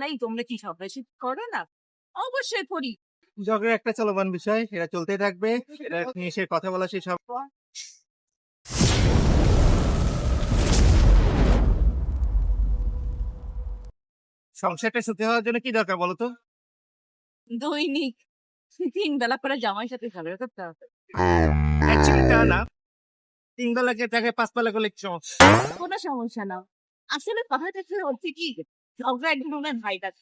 নাই তোমরা কি সব বেশি করো না? অবশ্যই করি। জগের একটা চলমান বিষয়, এটা চলতেই থাকবে। এটা নিয়ে সে কথা বলা শেষ হবে। সংসারটা সুখী হওয়ার জন্য কি দরকার বলো তো? দৈনিক ৩ বেলা করে জামাইয়ের সাথে ঝগড়া করতে হবে। অ্যাকচুয়ালি তা না। ৩ বেলাকে জায়গায় ৫ বেলা করলে কি সমস্যা? কোনো সমস্যা না। আসলে কথাটা হচ্ছে কি, ঝগড়া এক ধরনের ভাইরাস।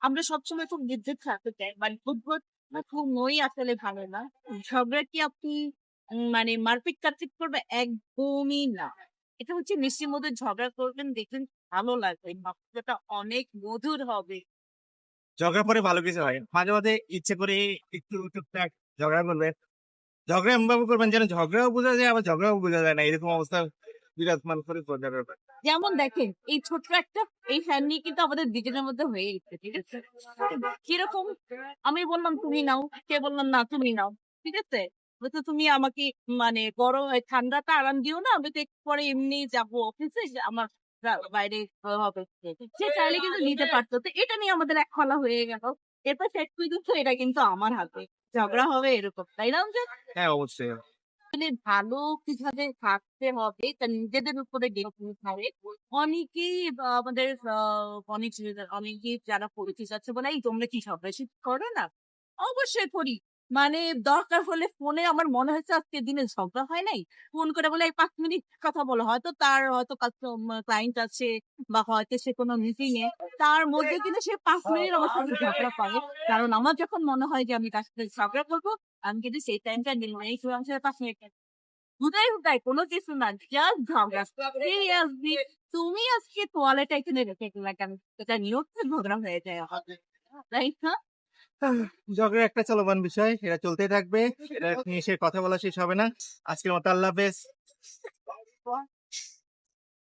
আমরা সবসময় খুব নির্জীব থাকতে চাই। মানে উদ্ভট বা খুব নই আসলে ভালো না। ঝগড়া কি আপনি মানে মারপিট কাটপিট করবে? একদমই না। এটা হচ্ছে মিষ্টির মধ্যে ঝগড়া করবেন, দেখবেন ভালো লাগবে। মাপটা অনেক মধুর হবে। ঝগড়া পরে ভালো কিছু হয়। মাঝে মাঝে ইচ্ছে করে একটু টুকটাক ঝগড়া করবে। ঝগড়া এমনভাবে করবেন যেন ঝগড়াও বোঝা যায়, আবার ঝগড়াও বোঝা যায় না। এরকম অবস্থা বিরাজমান করে ঝগড়ার ব্যাপার। যেমন দেখেন এই ছোট্ট একটা এই ফ্যান নিয়ে কিন্তু আমাদের দুজনের মধ্যে হয়ে গেছে, ঠিক আছে? কিরকম, আমি বললাম তুমি নাও, সে বললাম না তুমি নাও, ঠিক আছে? বলছে তুমি আমাকে মানে গরম ঠান্ডাটা আরাম দিও না, আমি তো একটু পরে এমনি যাবো অফিসে, আমার বাইরে হবে। সে চাইলে কিন্তু নিতে পারতো, তো এটা নিয়ে আমাদের এক খলা হয়ে গেল। এরপর শেষ পর্যন্ত এটা কিন্তু আমার হাতে ঝগড়া হবে এরকম, তাই না? হ্যাঁ, অবশ্যই। আসলে ভালো কিভাবে থাকতে হবে তা নিজেদের উপরে ডিপেন্ড করে। অনেকেই আমাদের অনেকেই যারা পরিচিত আছে বলে এই তোমরা কি সব বেশি করো না? অবশ্যই করি। মানে দরকার হলে ফোনে আমার মনে হয়েছে আজকের দিনে ঝগড়া হয় নাই। ফোন করে বলে এই ৫ মিনিট কথা বলো। হয়তো তার হয়তো ক্লায়েন্ট আছে বা হয়তো সে কোনো মিটিং এ। তার মধ্যে কিন্তু সে ৫ মিনিট আমার সাথে ঝগড়া করে। কারণ আমার যখন মনে হয় যে আমি তার সাথে ঝগড়া করব, আমি কিন্তু সেই টাইমটা নিই না। এই ফ্রিল্যান্সার ৫ মিনিট হুদাই কোনো কিছু না। জাস্ট ঝগড়া। সিরিয়াসলি তুমি আজকে তোয়ালেটা এখানে রেখে গেলা কেন? এটা নিয়েও তো ঝগড়া হয়ে যায় আমাদের। তাই না? ঝগড়া একটা চলমান বিষয়, এটা চলতেই থাকবে। এটা নিয়ে সে কথা বলা শেষ হবে না। আজকের মতো আল্লাহ হাফেজ।